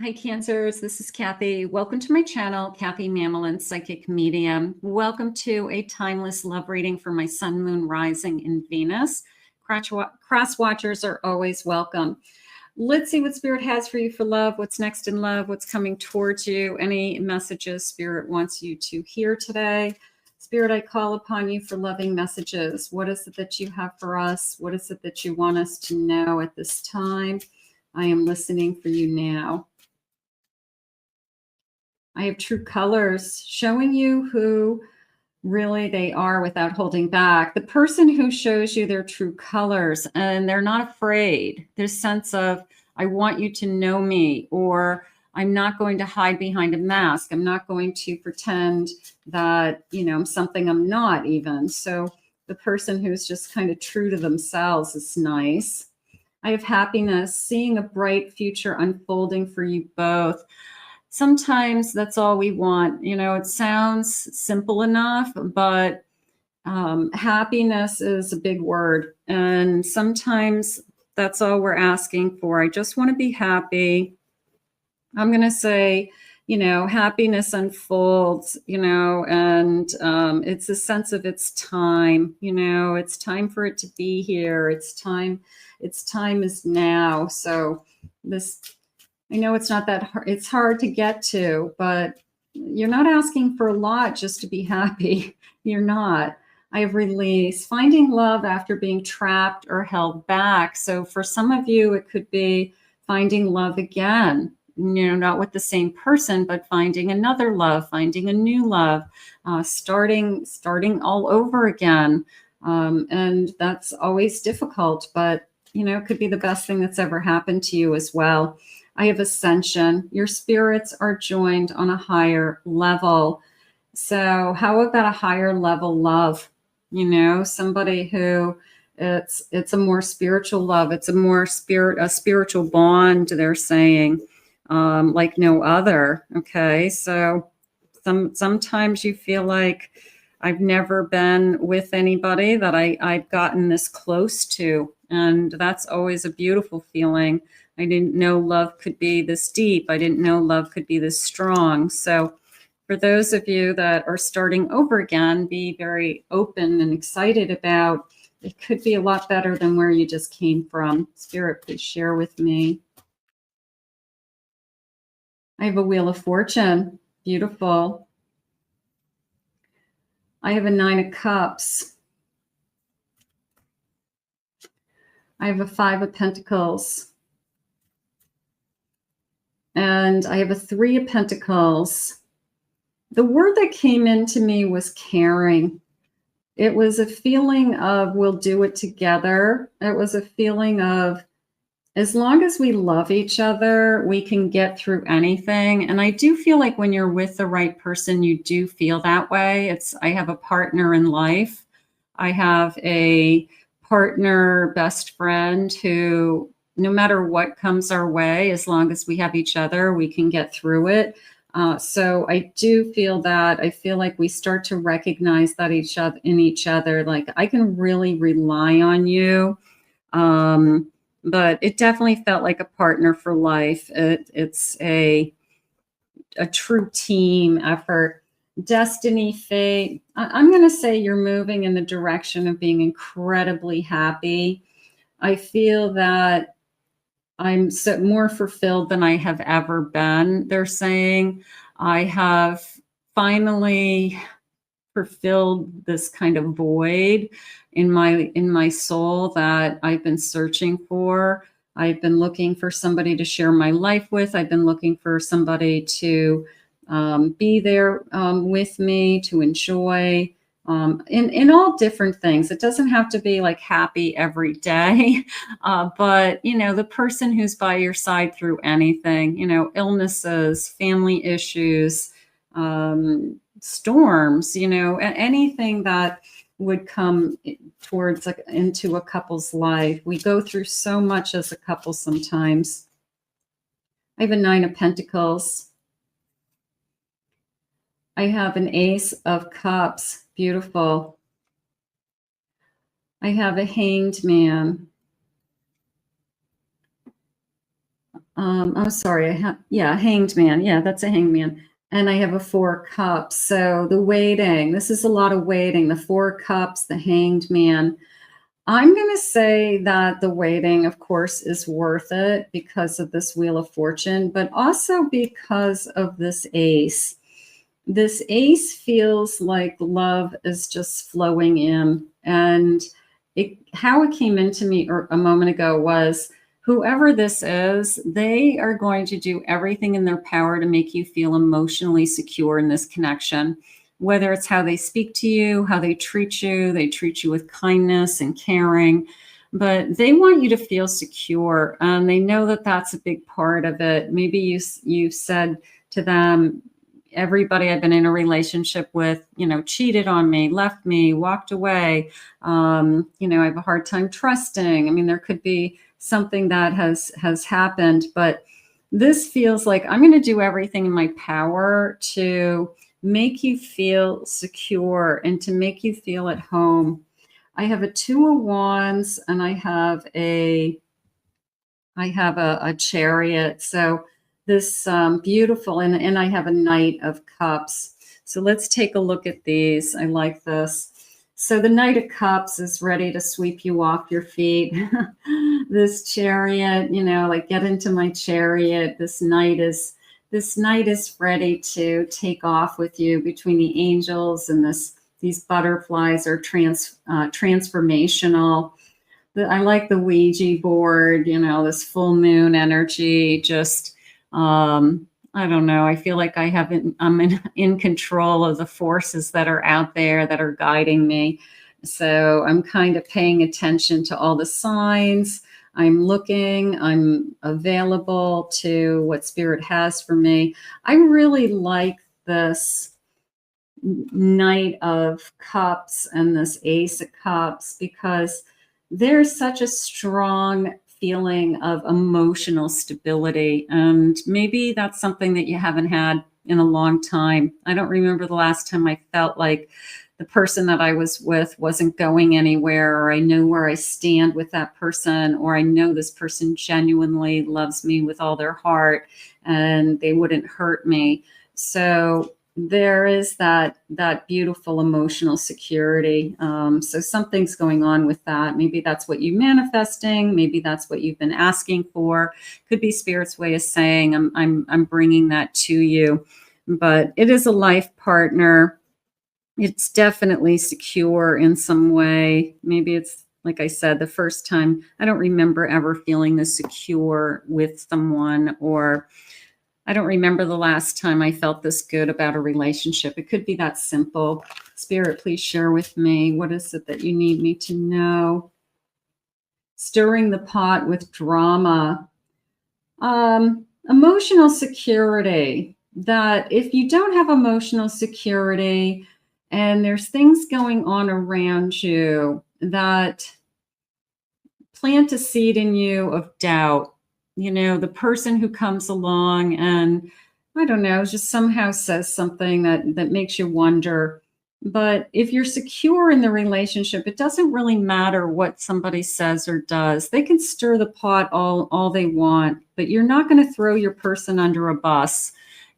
Hi, Cancers. This is Kathy. Welcome to my channel, Kathy Mamolen, Psychic Medium. Welcome to a timeless love reading for my sun, moon, rising in Venus. Cross watchers are always welcome. Let's see what Spirit has for you for love, what's next in love, what's coming towards you, any messages Spirit wants you to hear today. Spirit, I call upon you for loving messages. What is it that you have for us? What is it that you want us to know at this time? I am listening for you now. I have true colors showing you who really they are without holding back. The person who shows you their true colors and they're not afraid. There's a sense of, I want you to know me, or I'm not going to hide behind a mask. I'm not going to pretend that, I'm something I'm not even. So the person who's just kind of true to themselves is nice. I have happiness, seeing a bright future unfolding for you both. Sometimes that's all we want. It sounds simple enough, but happiness is a big word. And sometimes that's all we're asking for. I just want to be happy. I'm going to say, happiness unfolds, and it's a sense of it's time, it's time for it to be here. Its time is now. So I know it's not that hard. It's hard to get to, but you're not asking for a lot just to be happy. You're not. I have release, finding love after being trapped or held back. So for some of you, it could be finding love again, not with the same person, but finding another love, finding a new love, starting all over again. And that's always difficult, but it could be the best thing that's ever happened to you as well. I have ascension. Your spirits are joined on a higher level. So how about a higher level love? Somebody who it's a more spiritual love. It's a spiritual bond, they're saying, like no other. Okay. So sometimes you feel like I've never been with anybody that I've gotten this close to. And that's always a beautiful feeling. I didn't know love could be this deep. I didn't know love could be this strong. So for those of you that are starting over again, be very open and excited about it. Could be a lot better than where you just came from. Spirit, please share with me. I have a Wheel of Fortune. Beautiful. I have a 9 of Cups. I have a 5 of Pentacles. And I have a 3 of Pentacles. The word that came into me was caring. It was a feeling of we'll do it together. It was a feeling of as long as we love each other, we can get through anything. And I do feel like when you're with the right person, you do feel that way. I have a partner in life. I have a partner, best friend who, no matter what comes our way, as long as we have each other, we can get through it. So I do feel that. I feel like we start to recognize that in each other. Like I can really rely on you. But it definitely felt like a partner for life. It's a true team effort. Destiny, fate. I'm going to say you're moving in the direction of being incredibly happy. I feel that I'm more fulfilled than I have ever been. They're saying I have finally fulfilled this kind of void in my soul that I've been searching for. I've been looking for somebody to share my life with. I've been looking for somebody to be there with me, to enjoy in all different things. It doesn't have to be like happy every day, but the person who's by your side through anything, illnesses, family issues, storms, anything that would come towards into a couple's life. We go through so much as a couple sometimes. I have a 9 of Pentacles. I have an Ace of Cups. Beautiful. I have a Hanged Man. I'm sorry. Yeah, hanged man. Yeah, that's a hanged man. And I have a 4 cups. So the waiting, this is a lot of waiting. The 4 cups, the hanged man. I'm going to say that the waiting, of course, is worth it because of this Wheel of Fortune, but also because of this ace. This ace feels like love is just flowing in. And how it came into me a moment ago was whoever this is, they are going to do everything in their power to make you feel emotionally secure in this connection. Whether it's how they speak to you, how they treat you with kindness and caring, but they want you to feel secure. And they know that that's a big part of it. Maybe you said to them, everybody I've been in a relationship with, cheated on me, left me, walked away. I have a hard time trusting. I mean, there could be something that has happened, but this feels like I'm going to do everything in my power to make you feel secure and to make you feel at home. I have a 2 of Wands and I have a Chariot. So this beautiful, and I have a Knight of Cups. So let's take a look at these. I like this. So the Knight of Cups is ready to sweep you off your feet. This Chariot, like get into my chariot. This Knight is ready to take off with you between the angels, and these butterflies are transformational. I like the Ouija board, this full moon energy. Just, I don't know. I feel like I'm in control of the forces that are out there that are guiding me. So I'm kind of paying attention to all the signs. I'm looking, I'm available to what Spirit has for me. I really like this Knight of Cups and this Ace of Cups because there's such a strong feeling of emotional stability. And maybe that's something that you haven't had in a long time. I don't remember the last time I felt like the person that I was with wasn't going anywhere, or I know where I stand with that person, or I know this person genuinely loves me with all their heart and they wouldn't hurt me. So there is that beautiful emotional security. So something's going on with that. Maybe that's what you're manifesting. Maybe that's what you've been asking for. Could be Spirit's way of saying, I'm bringing that to you. But it is a life partner. It's definitely secure in some way. Maybe it's, like I said, the first time. I don't remember ever feeling this secure with someone, or I don't remember the last time I felt this good about a relationship. It could be that simple. Spirit, please share with me. What is it that you need me to know? Stirring the pot with drama. Emotional security. That if you don't have emotional security and there's things going on around you that plant a seed in you of doubt, the person who comes along and, I don't know, just somehow says something that makes you wonder. But if you're secure in the relationship, it doesn't really matter what somebody says or does. They can stir the pot all they want, but you're not going to throw your person under a bus.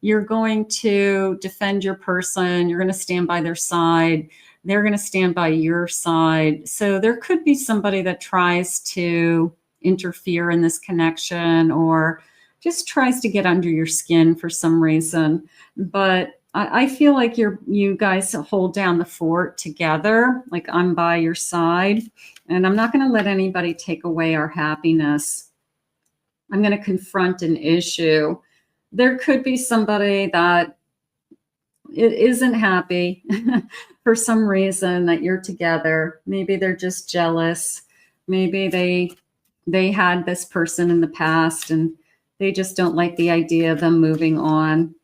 You're going to defend your person. You're going to stand by their side. They're going to stand by your side. So there could be somebody that tries to interfere in this connection or just tries to get under your skin for some reason. But I feel like you guys hold down the fort together, like I'm by your side, and I'm not going to let anybody take away our happiness. I'm going to confront an issue. There could be somebody that isn't happy for some reason that you're together. Maybe they're just jealous. Maybe they had this person in the past and they just don't like the idea of them moving on.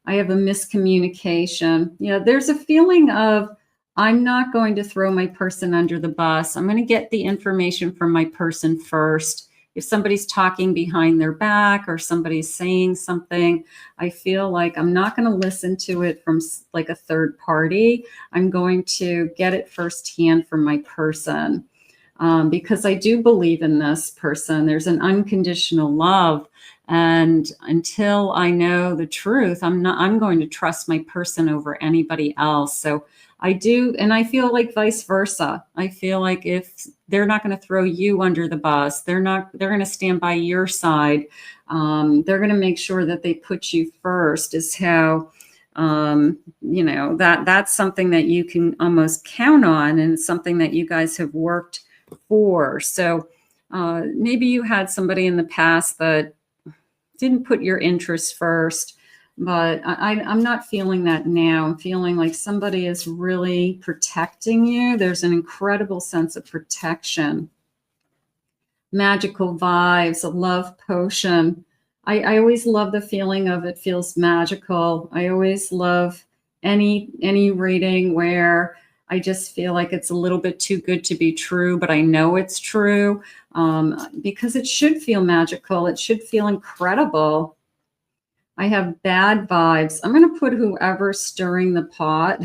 I have a miscommunication. There's a feeling of, I'm not going to throw my person under the bus. I'm going to get the information from my person first. If somebody's talking behind their back or somebody's saying something, I feel like I'm not going to listen to it from like a third party. I'm going to get it firsthand from my person. because I do believe in this person. There's an unconditional love. And until I know the truth, I'm going to trust my person over anybody else. So I do. And I feel like vice versa. I feel like if they're not going to throw you under the bus, they're going to stand by your side. They're going to make sure that they put you first, is how, that's something that you can almost count on, and it's something that you guys have worked for. So maybe you had somebody in the past that didn't put your interests first, but I'm not feeling that now. I'm feeling like somebody is really protecting you. There's an incredible sense of protection. Magical vibes, a love potion. I always love the feeling of it feels magical. I always love any reading where I just feel like it's a little bit too good to be true, but I know it's true, because it should feel magical. It should feel incredible. I have bad vibes. I'm going to put whoever's stirring the pot.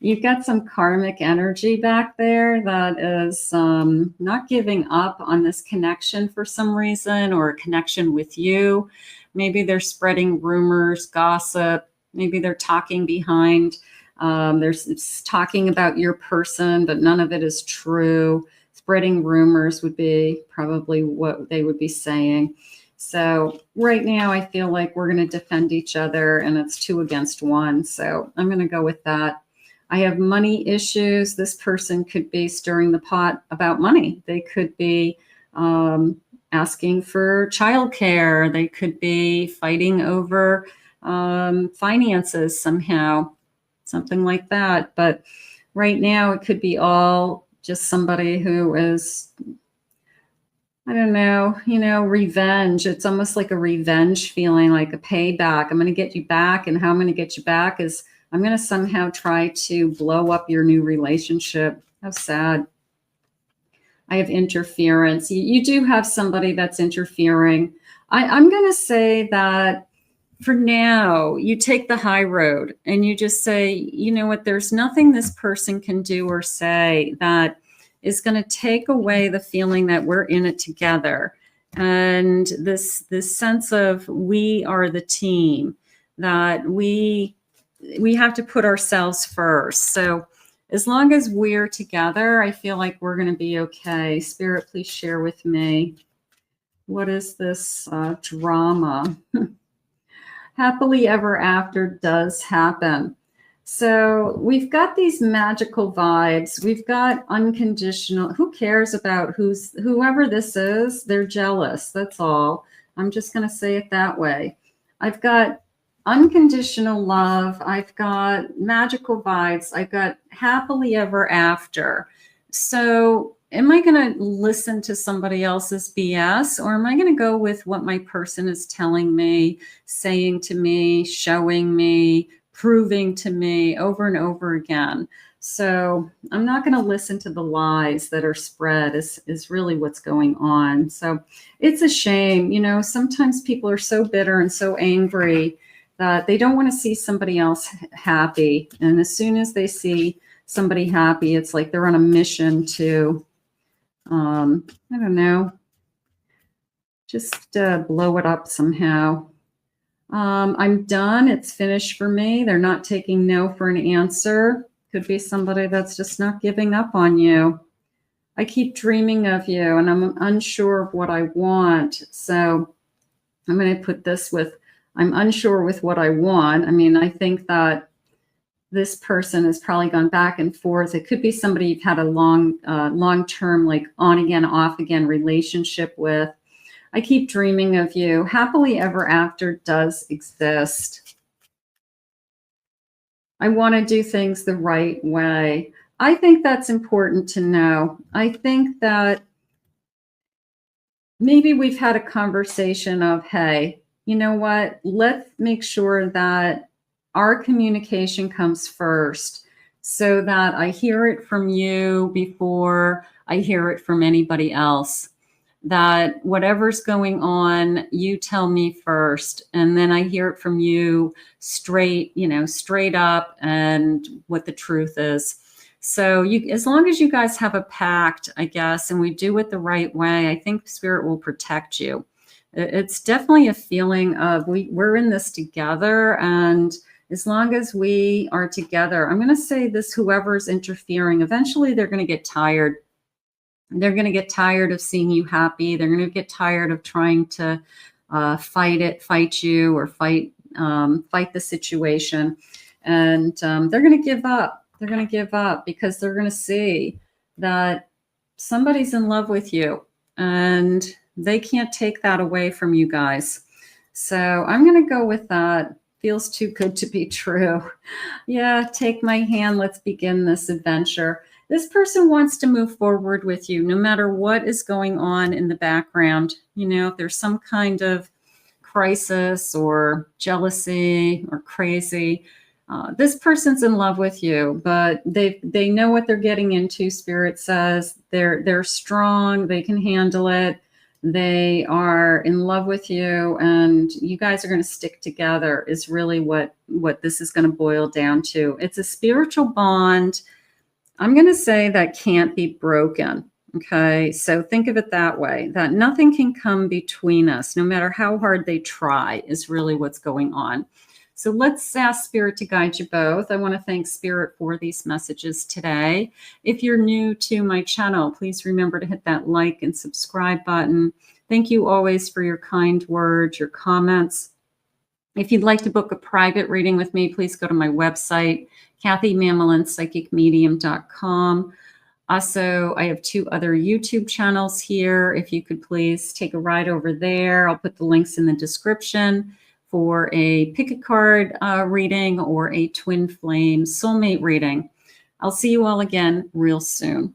You've got some karmic energy back there that is not giving up on this connection for some reason, or a connection with you. Maybe they're spreading rumors, gossip. Maybe they're talking behind. There's talking about your person, but none of it is true. Spreading rumors would be probably what they would be saying. So right now I feel like we're going to defend each other, and it's 2 against 1. So I'm going to go with that. I have money issues. This person could be stirring the pot about money. They could be asking for childcare. They could be fighting over finances somehow, something like that. But right now it could be all just somebody who is, I don't know, revenge. It's almost like a revenge feeling, like a payback. I'm going to get you back. And how I'm going to get you back is I'm going to somehow try to blow up your new relationship. How sad. I have interference. You do have somebody that's interfering. I'm going to say that for now, you take the high road and you just say, you know what, there's nothing this person can do or say that is going to take away the feeling that we're in it together. And this sense of we are the team, that we have to put ourselves first. So as long as we're together, I feel like we're going to be okay. Spirit, please share with me. What is this drama? Happily ever after does happen. So we've got these magical vibes. We've got unconditional. Who cares about whoever this is? They're jealous. That's all. I'm just going to say it that way. I've got unconditional love. I've got magical vibes. I've got happily ever after. So am I going to listen to somebody else's BS, or am I going to go with what my person is telling me, saying to me, showing me, proving to me over and over again? So I'm not going to listen to the lies that are spread is really what's going on. So it's a shame. Sometimes people are so bitter and so angry that they don't want to see somebody else happy. And as soon as they see somebody happy, it's like they're on a mission to, I don't know, just blow it up somehow. I'm done. It's finished for me. They're not taking no for an answer. Could be somebody that's just not giving up on you. I keep dreaming of you and I'm unsure of what I want. So I'm going to put this with, I'm unsure with what I want. I mean, I think that this person has probably gone back and forth. It could be somebody you've had a long-term, like on again, off again relationship with. I keep dreaming of you. Happily ever after does exist. I want to do things the right way. I think that's important to know. I think that maybe we've had a conversation of, hey, you know what? Let's make sure that our communication comes first so that I hear it from you before I hear it from anybody else. That whatever's going on, you tell me first, and then I hear it from you straight up and what the truth is. So as long as you guys have a pact, I guess, and we do it the right way, I think Spirit will protect you. It's definitely a feeling of we're in this together, and as long as we are together, I'm going to say this, whoever's interfering, eventually they're going to get tired. They're going to get tired of seeing you happy. They're going to get tired of trying to fight you, or fight the situation. And they're going to give up. They're going to give up because they're going to see that somebody's in love with you, and they can't take that away from you guys. So I'm going to go with that. Feels too good to be true. Yeah, take my hand. Let's begin this adventure. This person wants to move forward with you no matter what is going on in the background. You know, if there's some kind of crisis or jealousy or crazy, this person's in love with you, but they know what they're getting into. Spirit says they're strong. They can handle it. They are in love with you, and you guys are going to stick together is really what this is going to boil down to. It's a spiritual bond, I'm going to say, that can't be broken. Okay, so think of it that way, that nothing can come between us, no matter how hard they try, is really what's going on. So let's ask Spirit to guide you both. I want to thank Spirit for these messages today. If you're new to my channel, please remember to hit that like and subscribe button. Thank you always for your kind words, your comments. If you'd like to book a private reading with me, please go to my website, KathyMamolenPsychicMedium.com. Also, I have 2 other YouTube channels here. If you could please take a ride over there. I'll put the links in the description for a pick a card reading or a twin flame soulmate reading. I'll see you all again real soon.